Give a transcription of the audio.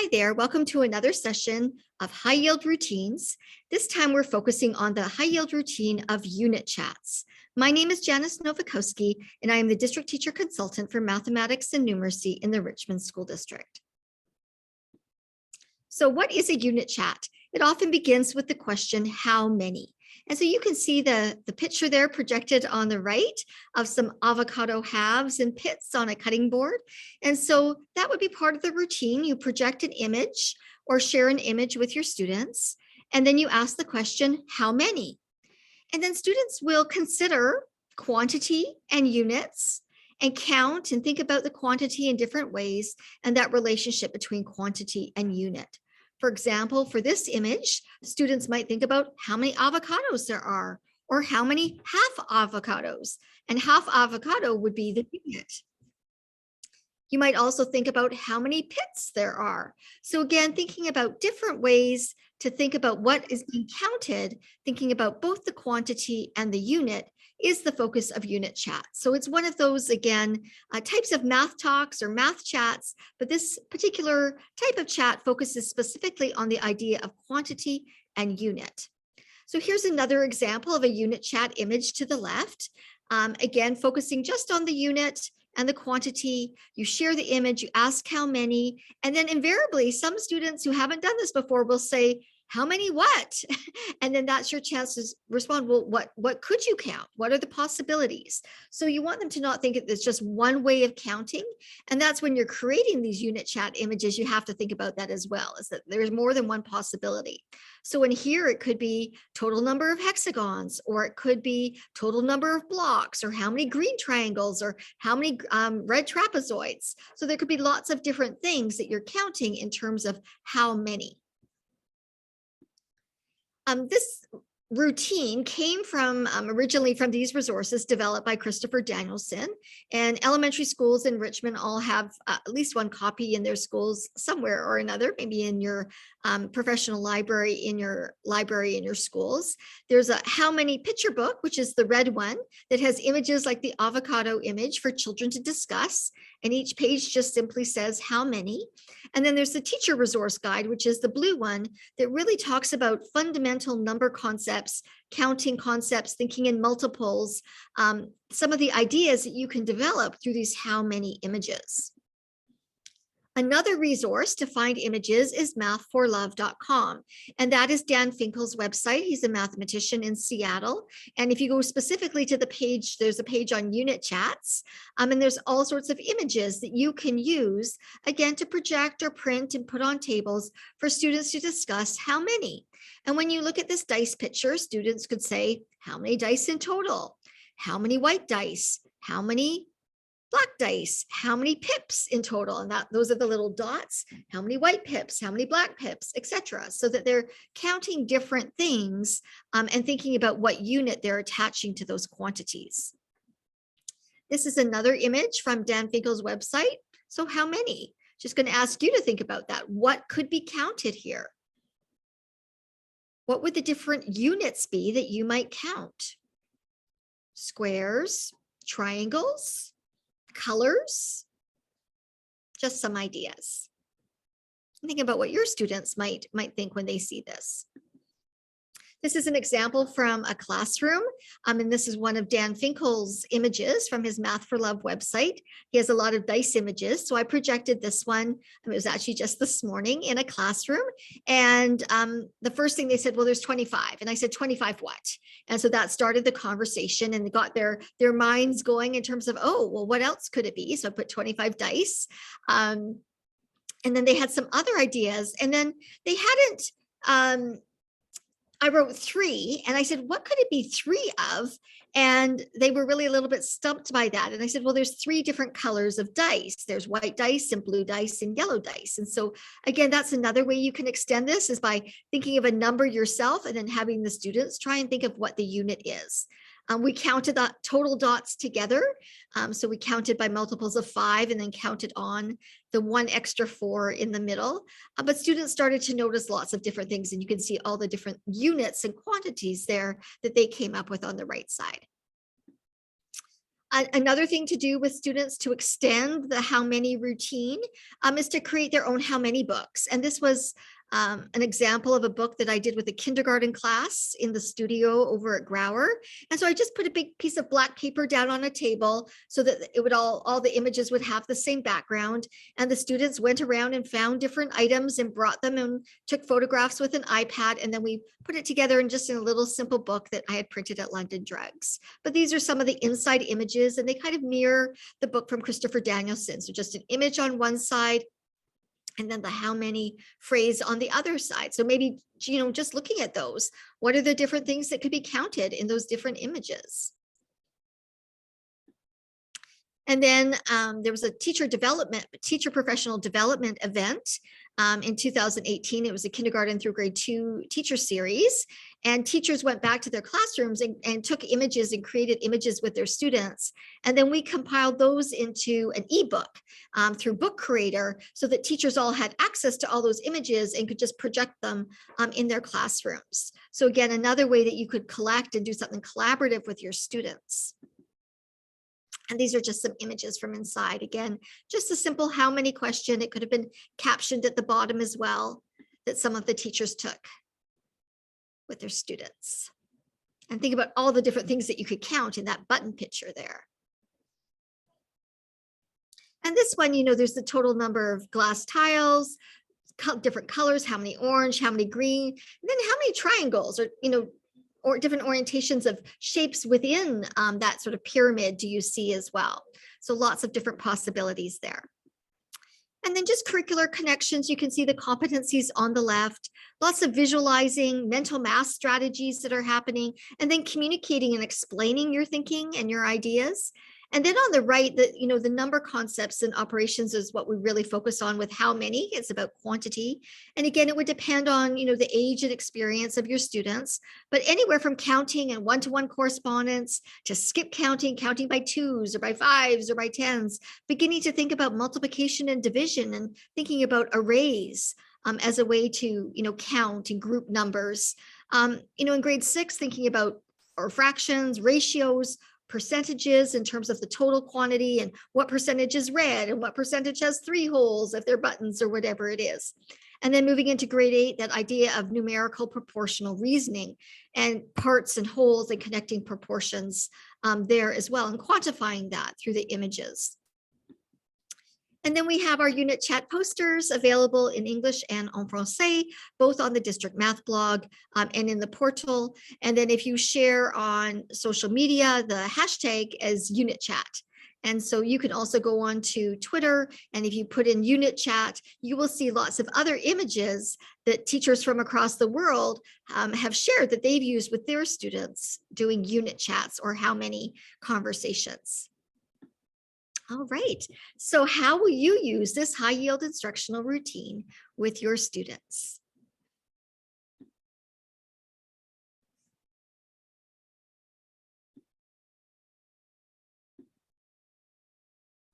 Hi there, welcome to another session of high yield routines. This time we're focusing on the high yield routine of unit chats. My name is Janice Novikowski, and I am the district teacher consultant for mathematics and numeracy in the Richmond School District. So what is a unit chat? It often begins with the question, how many? And so you can see the picture there projected on the right of some avocado halves and pits on a cutting board. And so that would be part of the routine. You project an image or share an image with your students. And then you ask the question, how many? And then students will consider quantity and units and count and think about the quantity in different ways and that relationship between quantity and unit. For example, for this image, students might think about how many avocados there are or how many half avocados, and half avocado would be the unit. You might also think about how many pits there are. So again, thinking about different ways to think about what is being counted, thinking about both the quantity and the unit is the focus of unit chat. So it's one of those, again, types of math talks or math chats, but this particular type of chat focuses specifically on the idea of quantity and unit. So here's another example of a unit chat image to the left. Again, focusing just on the unit and the quantity. You share the image, you ask how many, and then invariably some students who haven't done this before will say, how many what? And then that's your chance to respond, well, what could you count? What are the possibilities? So you want them to not think it's just one way of counting. And that's when you're creating these unit chat images, you have to think about that as well, is that there's more than one possibility. So in here, it could be total number of hexagons, or it could be total number of blocks, or how many green triangles, or how many red trapezoids. So there could be lots of different things that you're counting in terms of how many. This routine came from originally from these resources developed by Christopher Danielson, and elementary schools in Richmond all have at least one copy in their schools somewhere or another, maybe in your professional library, in your schools. There's a how many picture book, which is the red one that has images like the avocado image for children to discuss. And each page just simply says how many. And then there's the teacher resource guide, which is the blue one that really talks about fundamental number concepts, counting concepts, thinking in multiples, some of the ideas that you can develop through these how many images. Another resource to find images is math4love.com, and that is Dan Finkel's website. He's a mathematician in Seattle. And if you go specifically to the page, there's a page on unit chats, and there's all sorts of images that you can use, again, to project or print and put on tables for students to discuss how many. And when you look at this dice picture, students could say, how many dice in total? How many white dice? How many black dice? How many pips in total? And those are the little dots. How many white pips? How many black pips, etc. So that they're counting different things and thinking about what unit they're attaching to those quantities. This is another image from Dan Finkel's website. So how many? Just going to ask you to think about that. What could be counted here? What would the different units be that you might count? Squares, triangles, colors, just some ideas. Think about what your students might think when they see this. This is an example from a classroom, and this is one of Dan Finkel's images from his Math for Love website. He has a lot of dice images, so I projected this one. It was actually just this morning in a classroom, and the first thing they said, well, there's 25, and I said, 25 what? And so that started the conversation, and they got their minds going in terms of, oh, well, what else could it be? So I put 25 dice, and then they had some other ideas, and then they hadn't. I wrote 3, and I said, what could it be 3 of? And they were really a little bit stumped by that. And I said, well, there's 3 different colors of dice. There's white dice and blue dice and yellow dice. And so again, that's another way you can extend this, is by thinking of a number yourself and then having the students try and think of what the unit is. We counted the total dots together. So we counted by multiples of 5 and then counted on the 1 extra 4 in the middle. But students started to notice lots of different things, and you can see all the different units and quantities there that they came up with on the right side. Another thing to do with students to extend the how many routine is to create their own how many books. And this was an example of a book that I did with a kindergarten class in the studio over at Grauer. And so I just put a big piece of black paper down on a table so that it would all the images would have the same background. And the students went around and found different items and brought them and took photographs with an iPad. And then we put it together in just in a little simple book that I had printed at London Drugs. But these are some of the inside images, and they kind of mirror the book from Christopher Danielson. So just an image on one side, and then the how many phrase on the other side. So maybe, just looking at those, what are the different things that could be counted in those different images? And then there was a teacher professional development event in 2018. It was a kindergarten through grade 2 teacher series. And teachers went back to their classrooms and took images and created images with their students. And then we compiled those into an ebook through Book Creator so that teachers all had access to all those images and could just project them in their classrooms. So again, another way that you could collect and do something collaborative with your students. And these are just some images from inside. Again, just a simple how many question. It could have been captioned at the bottom as well, that some of the teachers took with their students. And think about all the different things that you could count in that button picture there. And this one, there's the total number of glass tiles, different colors, how many orange, how many green, and then how many triangles or different orientations of shapes within that sort of pyramid do you see as well? So lots of different possibilities there. And then just curricular connections, you can see the competencies on the left, lots of visualizing, mental math strategies that are happening, and then communicating and explaining your thinking and your ideas. And then on the right, the number concepts and operations is what we really focus on with how many. It's about quantity. And again, it would depend on, the age and experience of your students, but anywhere from counting and one-to-one correspondence to skip counting by 2s or by 5s or by 10s, beginning to think about multiplication and division and thinking about arrays as a way to, count and group numbers. In grade 6, thinking about or fractions, ratios, percentages in terms of the total quantity and what percentage is red and what percentage has 3 holes if they're buttons or whatever it is. And then moving into grade 8, that idea of numerical proportional reasoning and parts and wholes and connecting proportions there as well, and quantifying that through the images. And then we have our unit chat posters available in English and en français, both on the district math blog and in the portal. And then if you share on social media, the hashtag is unit chat. And so you can also go on to Twitter, and if you put in unit chat, you will see lots of other images that teachers from across the world have shared that they've used with their students doing unit chats or how many conversations. All right, so how will you use this high yield instructional routine with your students?